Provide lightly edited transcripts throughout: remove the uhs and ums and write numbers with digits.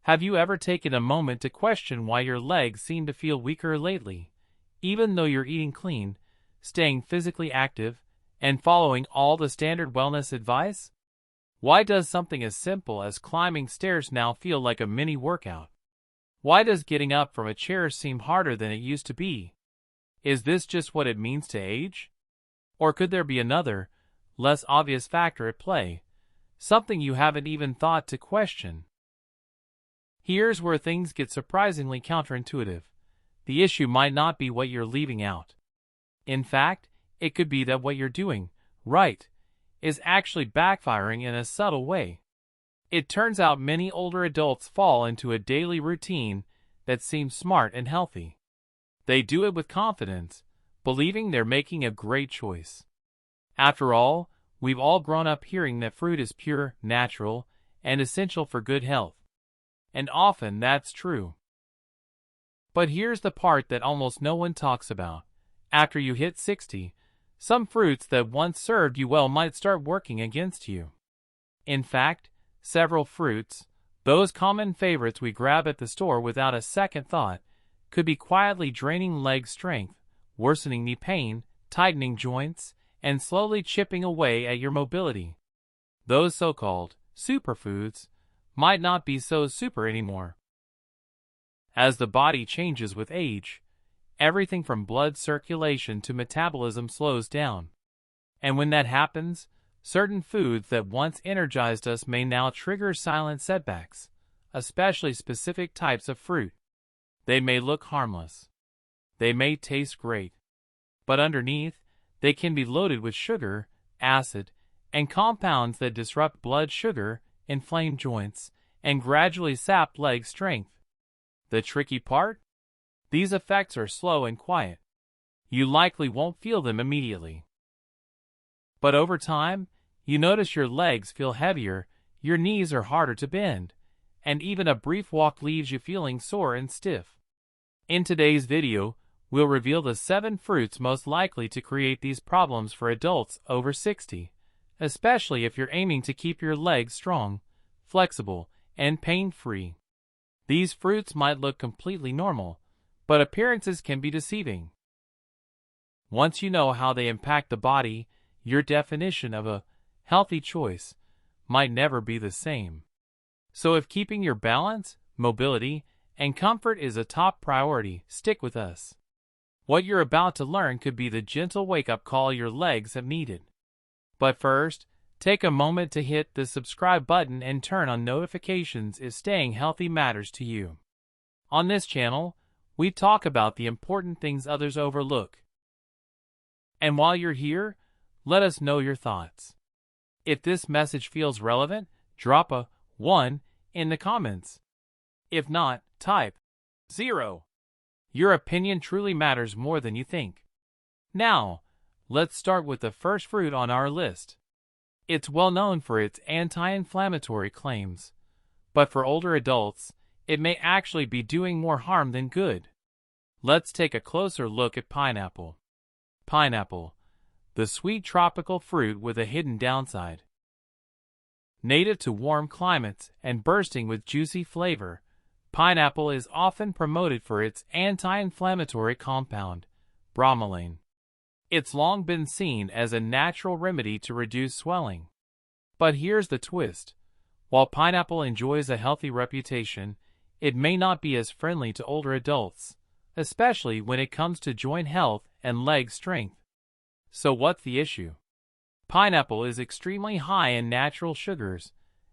Have you ever taken a moment to question why your legs seem to feel weaker lately, even though you're eating clean, staying physically active, and following all the standard wellness advice? Why does something as simple as climbing stairs now feel like a mini workout? Why does getting up from a chair seem harder than it used to be? Is this just what it means to age? Or could there be another, less obvious factor at play, something you haven't even thought to question? Here's where things get surprisingly counterintuitive. The issue might not be what you're leaving out. In fact, it could be that what you're doing, right, is actually backfiring in a subtle way. It turns out many older adults fall into a daily routine that seems smart and healthy. They do it with confidence, believing they're making a great choice. After all, we've all grown up hearing that fruit is pure, natural, and essential for good health. And often that's true. But here's the part that almost no one talks about. After you hit 60, some fruits that once served you well might start working against you. In fact, several fruits, those common favorites we grab at the store without a second thought, could be quietly draining leg strength, worsening knee pain, tightening joints, and slowly chipping away at your mobility. Those so-called superfoods might not be so super anymore. As the body changes with age, everything from blood circulation to metabolism slows down. And when that happens, certain foods that once energized us may now trigger silent setbacks, especially specific types of fruit. They may look harmless. They may taste great. But underneath, they can be loaded with sugar, acid, and compounds that disrupt blood sugar, inflame joints, and gradually sap leg strength. The tricky part? These effects are slow and quiet. You likely won't feel them immediately. But over time, you notice your legs feel heavier, your knees are harder to bend, and even a brief walk leaves you feeling sore and stiff. In today's video, we'll reveal the 7 fruits most likely to create these problems for adults over 60, especially if you're aiming to keep your legs strong, flexible, and pain-free. These fruits might look completely normal, but appearances can be deceiving. Once you know how they impact the body, your definition of a healthy choice might never be the same. So if keeping your balance, mobility, and comfort is a top priority, stick with us. What you're about to learn could be the gentle wake-up call your legs have needed. But first, take a moment to hit the subscribe button and turn on notifications if staying healthy matters to you. On this channel, we talk about the important things others overlook. And while you're here, let us know your thoughts. If this message feels relevant, drop a 1 in the comments. If not, type 0. Your opinion truly matters more than you think. Now, let's start with the first fruit on our list. It's well known for its anti-inflammatory claims, but for older adults, it may actually be doing more harm than good. Let's take a closer look at pineapple. Pineapple, the sweet tropical fruit with a hidden downside. Native to warm climates and bursting with juicy flavor, pineapple is often promoted for its anti-inflammatory compound, bromelain. It's long been seen as a natural remedy to reduce swelling. But here's the twist. While pineapple enjoys a healthy reputation, it may not be as friendly to older adults, especially when it comes to joint health and leg strength. So what's the issue? Pineapple is extremely high in natural sugars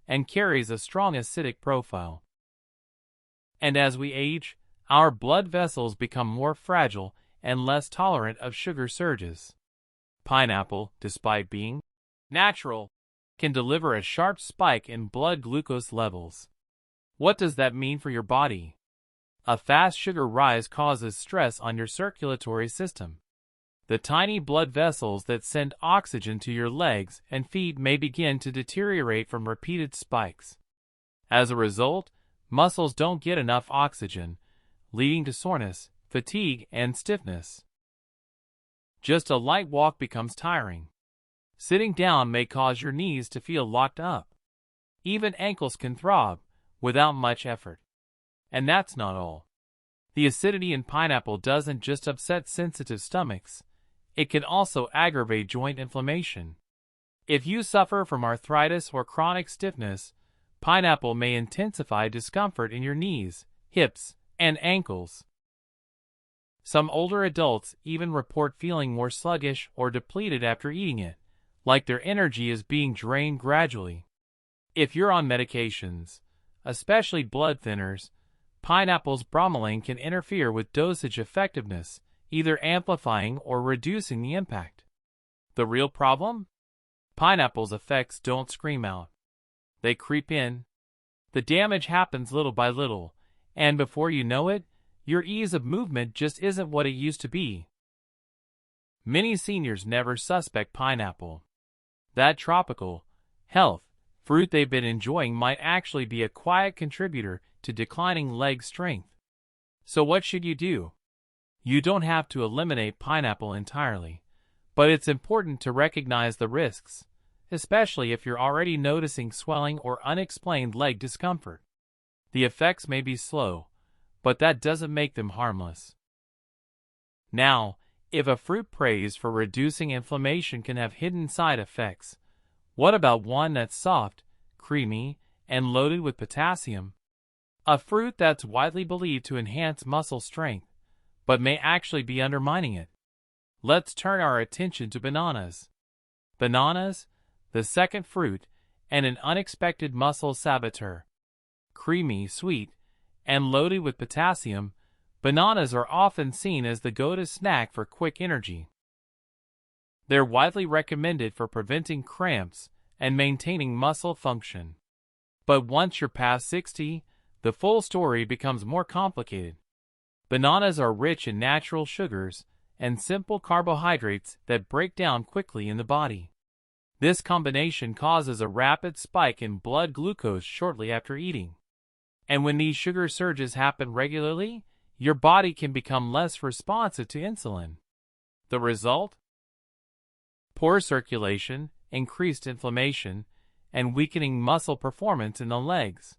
and carries a strong acidic profile. And as we age, our blood vessels become more fragile and less tolerant of sugar surges. Pineapple, despite being natural, can deliver a sharp spike in blood glucose levels. What does that mean for your body? A fast sugar rise causes stress on your circulatory system. The tiny blood vessels that send oxygen to your legs and feet may begin to deteriorate from repeated spikes. As a result, muscles don't get enough oxygen, leading to soreness, fatigue, and stiffness. Just a light walk becomes tiring. Sitting down may cause your knees to feel locked up. Even ankles can throb, without much effort. And that's not all. The acidity in pineapple doesn't just upset sensitive stomachs, it can also aggravate joint inflammation. If you suffer from arthritis or chronic stiffness, pineapple may intensify discomfort in your knees, hips, and ankles. Some older adults even report feeling more sluggish or depleted after eating it, like their energy is being drained gradually. If you're on medications, especially blood thinners, pineapple's bromelain can interfere with dosage effectiveness, either amplifying or reducing the impact. The real problem? Pineapple's effects don't scream out. They creep in. The damage happens little by little, and before you know it, your ease of movement just isn't what it used to be. Many seniors never suspect pineapple. That tropical, health, fruit they've been enjoying might actually be a quiet contributor to declining leg strength. So what should you do? You don't have to eliminate pineapple entirely, but it's important to recognize the risks, especially if you're already noticing swelling or unexplained leg discomfort. The effects may be slow, but that doesn't make them harmless. Now, if a fruit praised for reducing inflammation can have hidden side effects, what about one that's soft, creamy, and loaded with potassium? A fruit that's widely believed to enhance muscle strength, but may actually be undermining it. Let's turn our attention to bananas. Bananas, the second fruit, and an unexpected muscle saboteur. Creamy, sweet, and loaded with potassium, bananas are often seen as the go-to snack for quick energy. They're widely recommended for preventing cramps and maintaining muscle function. But once you're past 60, the full story becomes more complicated. Bananas are rich in natural sugars and simple carbohydrates that break down quickly in the body. This combination causes a rapid spike in blood glucose shortly after eating. And when these sugar surges happen regularly, your body can become less responsive to insulin. The result? Poor circulation, increased inflammation, and weakening muscle performance in the legs.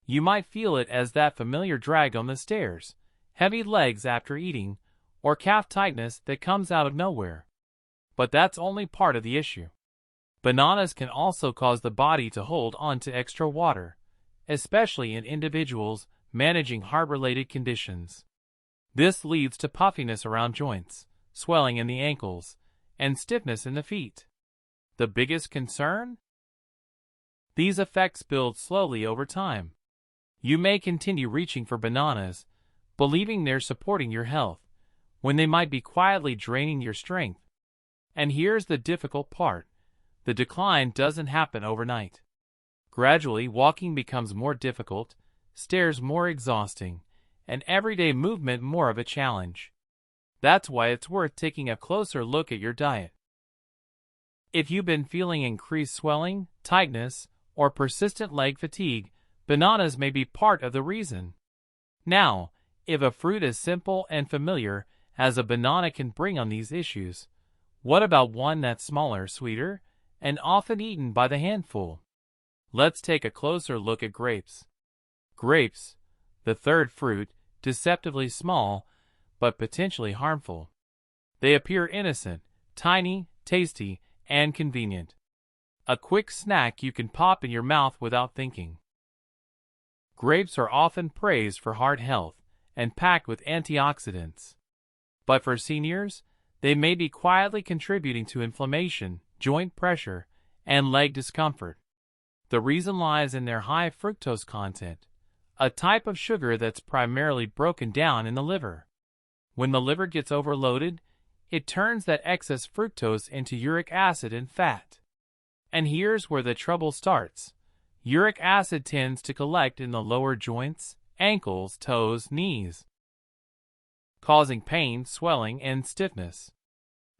You might feel it as that familiar drag on the stairs, heavy legs after eating, or calf tightness that comes out of nowhere. But that's only part of the issue. Bananas can also cause the body to hold on to extra water, especially in individuals managing heart-related conditions. This leads to puffiness around joints, swelling in the ankles, and stiffness in the feet. The biggest concern? These effects build slowly over time. You may continue reaching for bananas, believing they're supporting your health, when they might be quietly draining your strength. And here's the difficult part. The decline doesn't happen overnight. Gradually, walking becomes more difficult, stairs more exhausting, and everyday movement more of a challenge. That's why it's worth taking a closer look at your diet. If you've been feeling increased swelling, tightness, or persistent leg fatigue, bananas may be part of the reason. Now, if a fruit as simple and familiar as a banana can bring on these issues, what about one that's smaller, sweeter, and often eaten by the handful? Let's take a closer look at grapes. Grapes, the third fruit, deceptively small, but potentially harmful. They appear innocent, tiny, tasty, and convenient. A quick snack you can pop in your mouth without thinking. Grapes are often praised for heart health and packed with antioxidants. But for seniors, they may be quietly contributing to inflammation, joint pressure, and leg discomfort. The reason lies in their high fructose content, a type of sugar that's primarily broken down in the liver. When the liver gets overloaded, it turns that excess fructose into uric acid and fat. And here's where the trouble starts. Uric acid tends to collect in the lower joints, ankles, toes, knees, causing pain, swelling, and stiffness.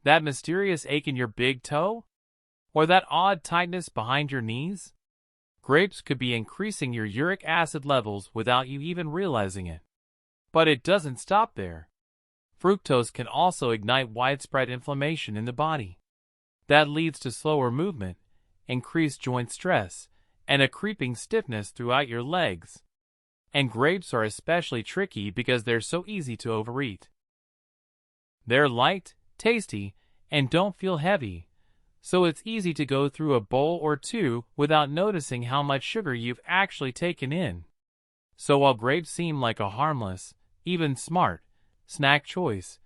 That mysterious ache in your big toe? Or that odd tightness behind your knees? Grapes could be increasing your uric acid levels without you even realizing it. But it doesn't stop there. Fructose can also ignite widespread inflammation in the body. That leads to slower movement, increased joint stress, and a creeping stiffness throughout your legs. And grapes are especially tricky because they're so easy to overeat. They're light, tasty, and don't feel heavy, so it's easy to go through a bowl or two without noticing how much sugar you've actually taken in. So while grapes seem like a harmless, even smart, snack choice,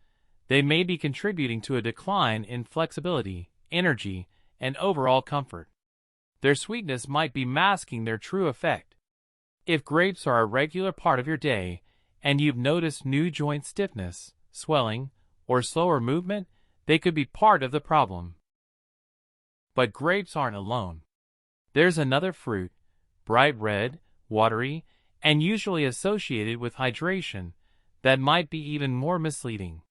they may be contributing to a decline in flexibility, energy, and overall comfort. Their sweetness might be masking their true effect. If grapes are a regular part of your day, and you've noticed new joint stiffness, swelling, or slower movement, they could be part of the problem. But grapes aren't alone. There's another fruit, bright red, watery, and usually associated with hydration, that might be even more misleading.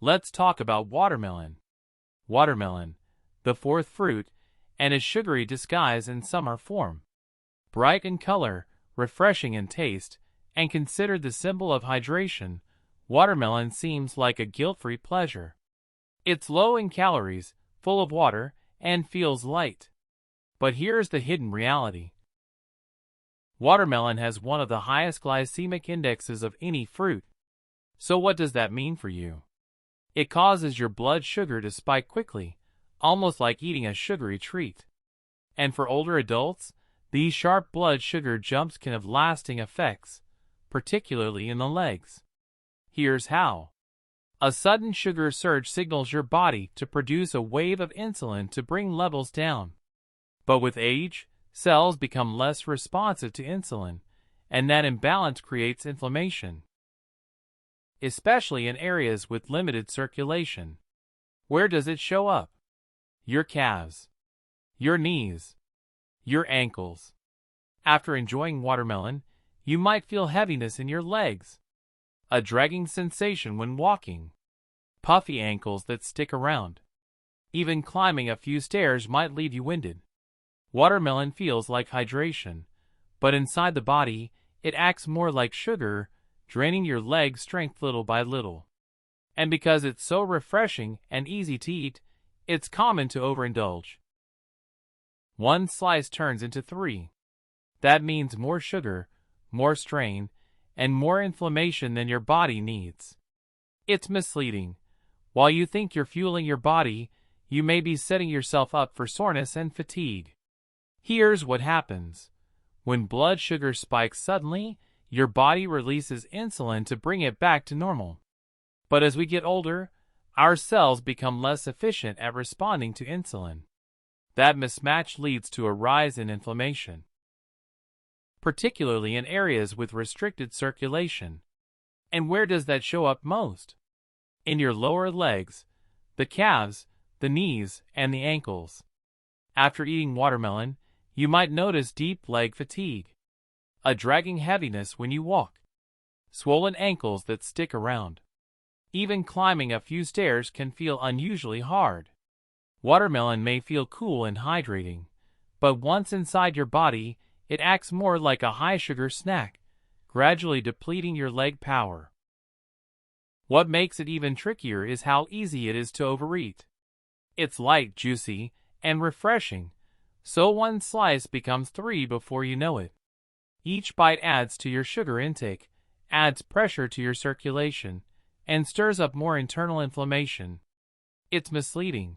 Let's talk about watermelon. Watermelon, the fourth fruit, and a sugary disguise in summer form. Bright in color, refreshing in taste, and considered the symbol of hydration, watermelon seems like a guilt-free pleasure. It's low in calories, full of water, and feels light. But here's the hidden reality. Watermelon has one of the highest glycemic indexes of any fruit. So what does that mean for you? It causes your blood sugar to spike quickly, almost like eating a sugary treat. And for older adults, these sharp blood sugar jumps can have lasting effects, particularly in the legs. Here's how. A sudden sugar surge signals your body to produce a wave of insulin to bring levels down. But with age, cells become less responsive to insulin, and that imbalance creates inflammation, especially in areas with limited circulation. Where does it show up? Your calves, your knees, your ankles. After enjoying watermelon, you might feel heaviness in your legs, a dragging sensation when walking, puffy ankles that stick around. Even climbing a few stairs might leave you winded. Watermelon feels like hydration, but inside the body, it acts more like sugar, draining your leg strength little by little. And because it's so refreshing and easy to eat, it's common to overindulge. One slice turns into 3. That means more sugar, more strain, and more inflammation than your body needs. It's misleading. While you think you're fueling your body, you may be setting yourself up for soreness and fatigue. Here's what happens. When blood sugar spikes suddenly, your body releases insulin to bring it back to normal. But as we get older, our cells become less efficient at responding to insulin. That mismatch leads to a rise in inflammation, particularly in areas with restricted circulation. And where does that show up most? In your lower legs, the calves, the knees, and the ankles. After eating watermelon, you might notice deep leg fatigue, a dragging heaviness when you walk, swollen ankles that stick around. Even climbing a few stairs can feel unusually hard. Watermelon may feel cool and hydrating, but once inside your body, it acts more like a high-sugar snack, gradually depleting your leg power. What makes it even trickier is how easy it is to overeat. It's light, juicy, and refreshing, so one slice becomes 3 before you know it. Each bite adds to your sugar intake, adds pressure to your circulation, and stirs up more internal inflammation. It's misleading.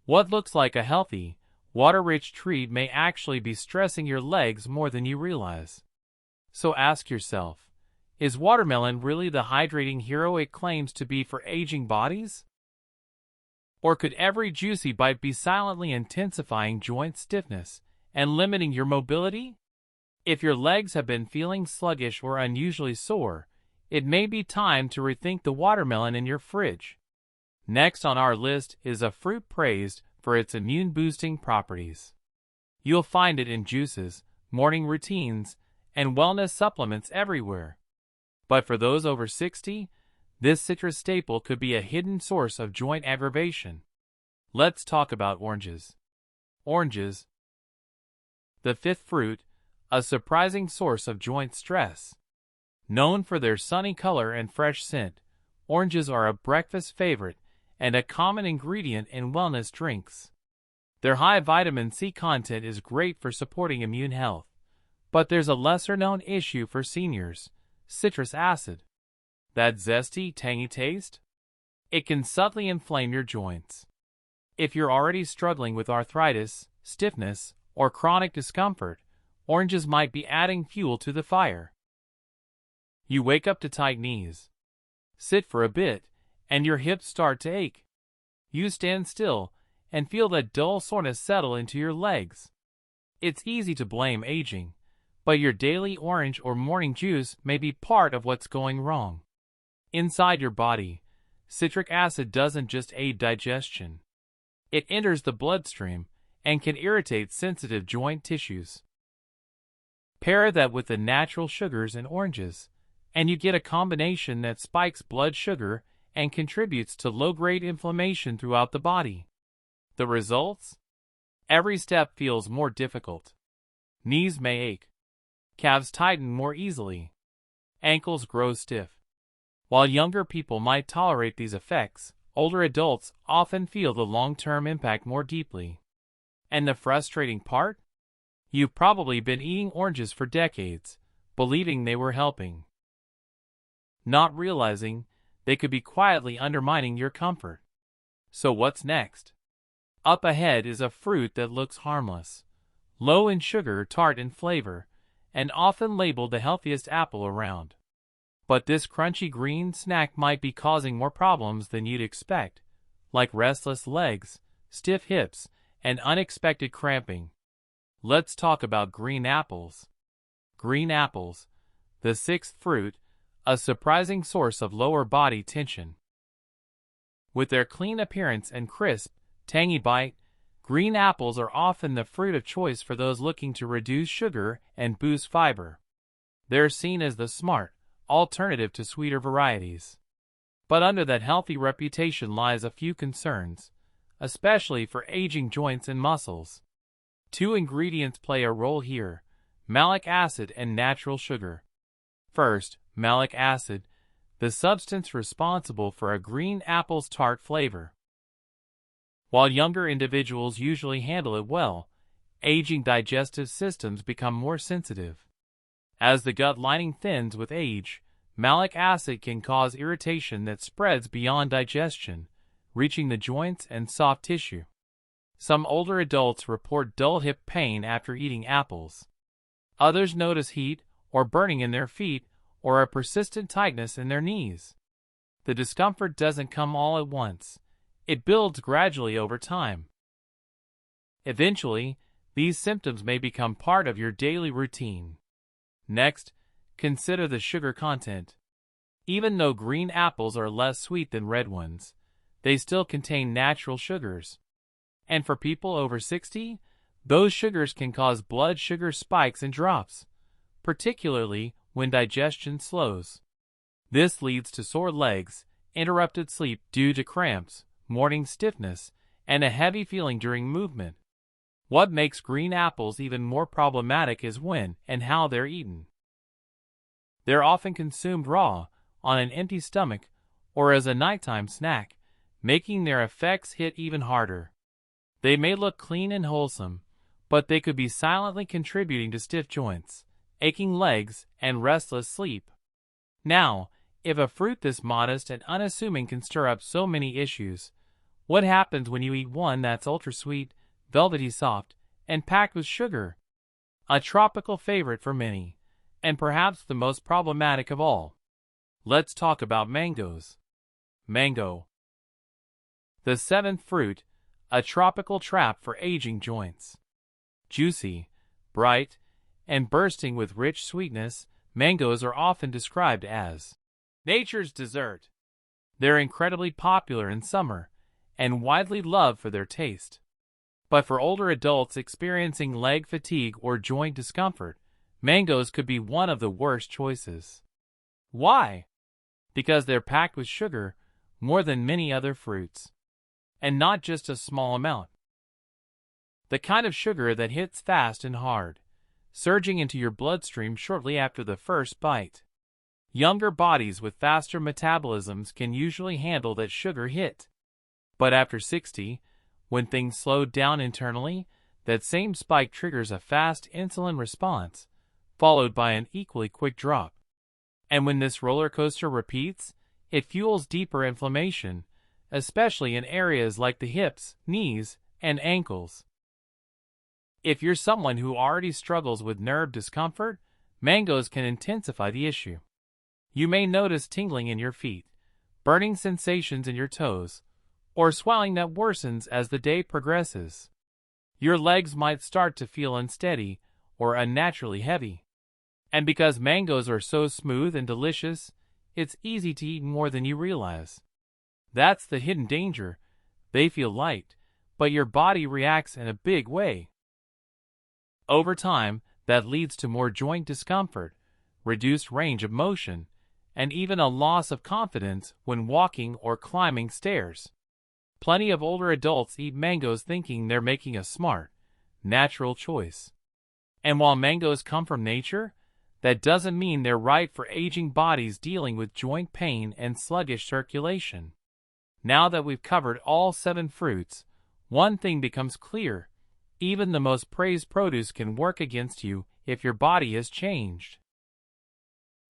What looks like a healthy, water-rich treat may actually be stressing your legs more than you realize. So ask yourself, is watermelon really the hydrating hero it claims to be for aging bodies? Or could every juicy bite be silently intensifying joint stiffness and limiting your mobility? If your legs have been feeling sluggish or unusually sore, it may be time to rethink the watermelon in your fridge. Next on our list is a fruit praised for its immune-boosting properties. You'll find it in juices, morning routines, and wellness supplements everywhere. But for those over 60, this citrus staple could be a hidden source of joint aggravation. Let's talk about oranges. Oranges, the fifth fruit, a surprising source of joint stress. Known for their sunny color and fresh scent, oranges are a breakfast favorite and a common ingredient in wellness drinks. Their high vitamin C content is great for supporting immune health. But there's a lesser-known issue for seniors: citrus acid. That zesty, tangy taste? It can subtly inflame your joints. If you're already struggling with arthritis, stiffness, or chronic discomfort, oranges might be adding fuel to the fire. You wake up to tight knees. Sit for a bit, and your hips start to ache. You stand still and feel that dull soreness settle into your legs. It's easy to blame aging, but your daily orange or morning juice may be part of what's going wrong. Inside your body, citric acid doesn't just aid digestion. It enters the bloodstream and can irritate sensitive joint tissues. Pair that with the natural sugars in oranges, and you get a combination that spikes blood sugar and contributes to low-grade inflammation throughout the body. The results? Every step feels more difficult. Knees may ache. Calves tighten more easily. Ankles grow stiff. While younger people might tolerate these effects, older adults often feel the long-term impact more deeply. And the frustrating part? You've probably been eating oranges for decades, believing they were helping, not realizing they could be quietly undermining your comfort. So what's next? Up ahead is a fruit that looks harmless, low in sugar, tart in flavor, and often labeled the healthiest apple around. But this crunchy green snack might be causing more problems than you'd expect, like restless legs, stiff hips, and unexpected cramping. Let's talk about green apples. Green apples, the sixth fruit, a surprising source of lower body tension. With their clean appearance and crisp, tangy bite, green apples are often the fruit of choice for those looking to reduce sugar and boost fiber. They're seen as the smart alternative to sweeter varieties. But under that healthy reputation lies a few concerns, especially for aging joints and muscles. Two ingredients play a role here: malic acid and natural sugar. First, malic acid, the substance responsible for a green apple's tart flavor. While younger individuals usually handle it well, aging digestive systems become more sensitive. As the gut lining thins with age, malic acid can cause irritation that spreads beyond digestion, reaching the joints and soft tissue. Some older adults report dull hip pain after eating apples. Others notice heat or burning in their feet or a persistent tightness in their knees. The discomfort doesn't come all at once. It builds gradually over time. Eventually, these symptoms may become part of your daily routine. Next, consider the sugar content. Even though green apples are less sweet than red ones, they still contain natural sugars. And for people over 60, those sugars can cause blood sugar spikes and drops, particularly when digestion slows. This leads to sore legs, interrupted sleep due to cramps, morning stiffness, and a heavy feeling during movement. What makes green apples even more problematic is when and how they're eaten. They're often consumed raw, on an empty stomach, or as a nighttime snack, making their effects hit even harder. They may look clean and wholesome, but they could be silently contributing to stiff joints, aching legs, and restless sleep. Now, if a fruit this modest and unassuming can stir up so many issues, what happens when you eat one that's ultra-sweet, velvety soft, and packed with sugar? A tropical favorite for many, and perhaps the most problematic of all. Let's talk about mangoes. Mango, the seventh fruit, a tropical trap for aging joints. Juicy, bright, and bursting with rich sweetness, mangoes are often described as nature's dessert. They're incredibly popular in summer and widely loved for their taste. But for older adults experiencing leg fatigue or joint discomfort, mangoes could be one of the worst choices. Why? Because they're packed with sugar more than many other fruits. And not just a small amount. The kind of sugar that hits fast and hard, surging into your bloodstream shortly after the first bite. Younger bodies with faster metabolisms can usually handle that sugar hit. But after 60, When things slow down internally, that same spike triggers a fast insulin response, followed by an equally quick drop. And when this roller coaster repeats, it fuels deeper inflammation, especially in areas like the hips, knees, and ankles. If you're someone who already struggles with nerve discomfort, mangoes can intensify the issue. You may notice tingling in your feet, burning sensations in your toes, or swelling that worsens as the day progresses. Your legs might start to feel unsteady or unnaturally heavy. And because mangoes are so smooth and delicious, it's easy to eat more than you realize. That's the hidden danger. They feel light, but your body reacts in a big way. Over time, that leads to more joint discomfort, reduced range of motion, and even a loss of confidence when walking or climbing stairs. Plenty of older adults eat mangoes thinking they're making a smart, natural choice. And while mangoes come from nature, that doesn't mean they're right for aging bodies dealing with joint pain and sluggish circulation. Now that we've covered all 7 fruits, one thing becomes clear: even the most praised produce can work against you if your body has changed.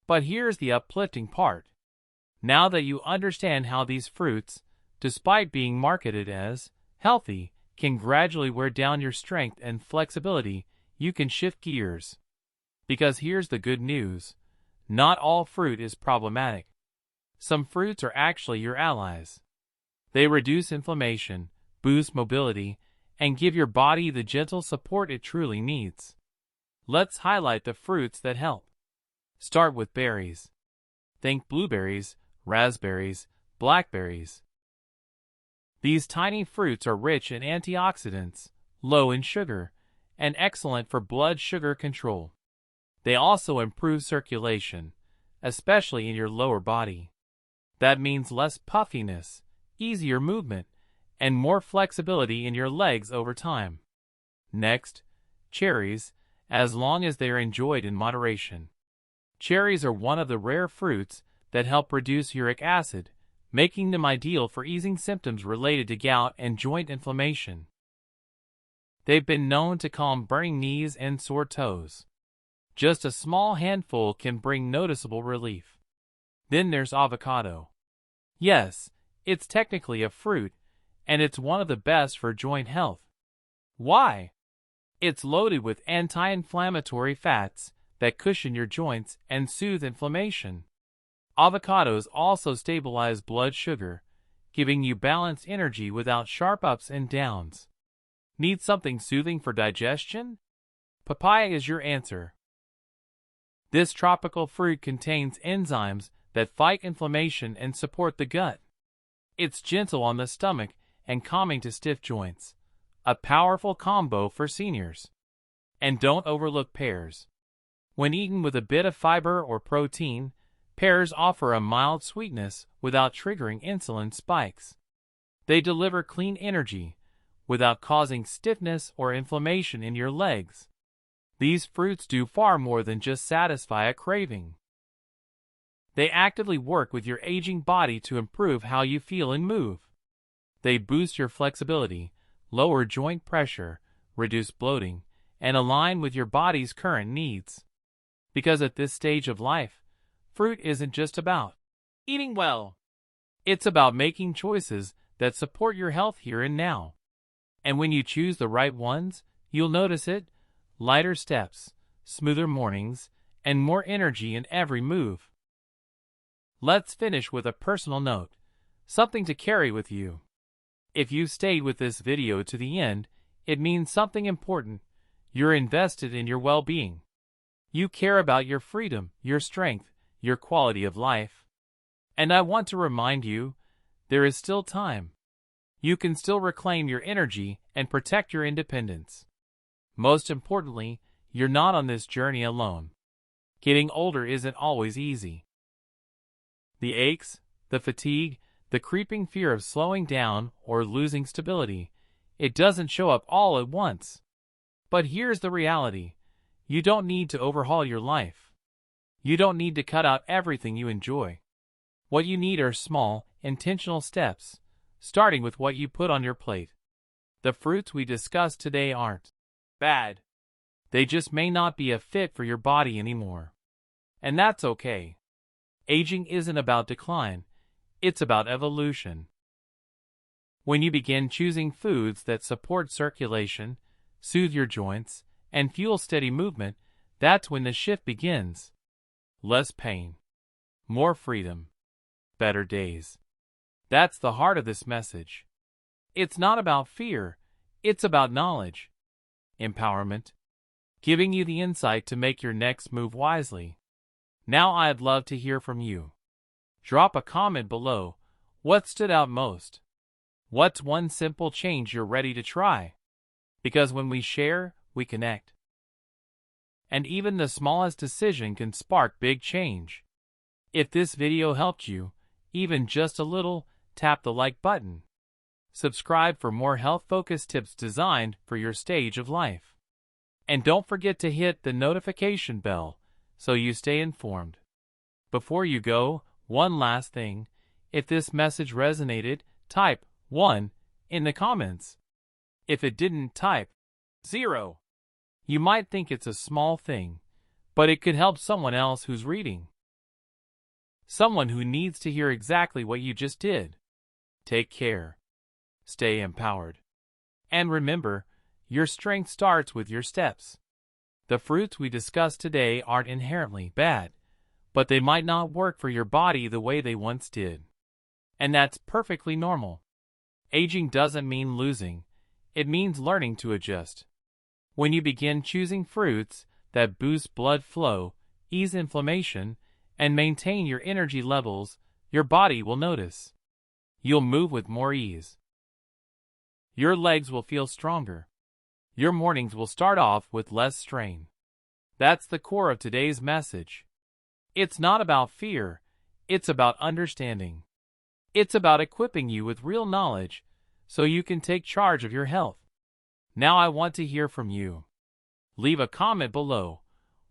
But here's the uplifting part. Now that you understand how these fruits, despite being marketed as healthy, can gradually wear down your strength and flexibility, you can shift gears. Because here's the good news: not all fruit is problematic. Some fruits are actually your allies. They reduce inflammation, boost mobility, and give your body the gentle support it truly needs. Let's highlight the fruits that help. Start with berries. Think blueberries, raspberries, blackberries. These tiny fruits are rich in antioxidants, low in sugar, and excellent for blood sugar control. They also improve circulation, especially in your lower body. That means less puffiness, easier movement, and more flexibility in your legs over time. Next, cherries, as long as they are enjoyed in moderation. Cherries are one of the rare fruits that help reduce uric acid, making them ideal for easing symptoms related to gout and joint inflammation. They've been known to calm burning knees and sore toes. Just a small handful can bring noticeable relief. Then there's avocado. Yes, it's technically a fruit, and it's one of the best for joint health. Why? It's loaded with anti-inflammatory fats that cushion your joints and soothe inflammation. Avocados also stabilize blood sugar, giving you balanced energy without sharp ups and downs. Need something soothing for digestion? Papaya is your answer. This tropical fruit contains enzymes that fight inflammation and support the gut. It's gentle on the stomach and calming to stiff joints, a powerful combo for seniors. And don't overlook pears. When eaten with a bit of fiber or protein, pears offer a mild sweetness without triggering insulin spikes. They deliver clean energy without causing stiffness or inflammation in your legs. These fruits do far more than just satisfy a craving. They actively work with your aging body to improve how you feel and move. They boost your flexibility, lower joint pressure, reduce bloating, and align with your body's current needs. Because at this stage of life, fruit isn't just about eating well. It's about making choices that support your health here and now. And when you choose the right ones, you'll notice it: lighter steps, smoother mornings, and more energy in every move. Let's finish with a personal note, something to carry with you. If you stayed with this video to the end, it means something important. You're invested in your well-being. You care about your freedom, your strength, your quality of life. And I want to remind you, there is still time. You can still reclaim your energy and protect your independence. Most importantly, you're not on this journey alone. Getting older isn't always easy. The aches, the fatigue, the creeping fear of slowing down or losing stability, it doesn't show up all at once. But here's the reality: you don't need to overhaul your life. You don't need to cut out everything you enjoy. What you need are small, intentional steps, starting with what you put on your plate. The fruits we discussed today aren't bad. They just may not be a fit for your body anymore. And that's okay. Aging isn't about decline, it's about evolution. When you begin choosing foods that support circulation, soothe your joints, and fuel steady movement, that's when the shift begins. Less pain, more freedom, better days. That's the heart of this message. It's not about fear, it's about knowledge, empowerment, giving you the insight to make your next move wisely. Now I'd love to hear from you. Drop a comment below. What stood out most? What's one simple change you're ready to try? Because when we share, we connect. And even the smallest decision can spark big change. If this video helped you, even just a little, tap the like button. Subscribe for more health-focused tips designed for your stage of life. And don't forget to hit the notification bell so you stay informed. Before you go, one last thing. If this message resonated, type 1 in the comments. If it didn't, type 0. You might think it's a small thing, but it could help someone else who's reading. Someone who needs to hear exactly what you just did. Take care. Stay empowered. And remember, your strength starts with your steps. The fruits we discussed today aren't inherently bad, but they might not work for your body the way they once did. And that's perfectly normal. Aging doesn't mean losing, it means learning to adjust. When you begin choosing fruits that boost blood flow, ease inflammation, and maintain your energy levels, your body will notice. You'll move with more ease. Your legs will feel stronger. Your mornings will start off with less strain. That's the core of today's message. It's not about fear, it's about understanding. It's about equipping you with real knowledge so you can take charge of your health. Now I want to hear from you. Leave a comment below.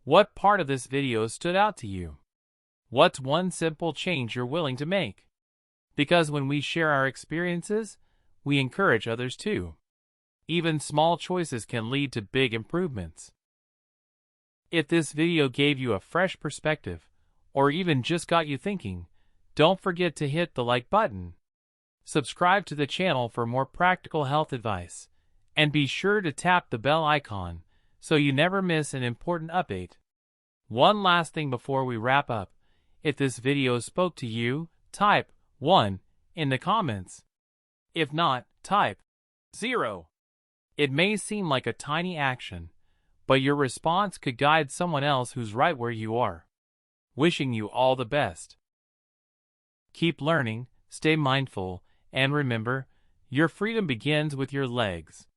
What part of this video stood out to you? What's one simple change you're willing to make? Because when we share our experiences, we encourage others too. Even small choices can lead to big improvements. If this video gave you a fresh perspective, or even just got you thinking, don't forget to hit the like button. Subscribe to the channel for more practical health advice, and be sure to tap the bell icon so you never miss an important update. One last thing before we wrap up. If this video spoke to you, type 1 in the comments. If not, type 0. It may seem like a tiny action, but your response could guide someone else who's right where you are. Wishing you all the best. Keep learning, stay mindful, and remember, your freedom begins with your legs.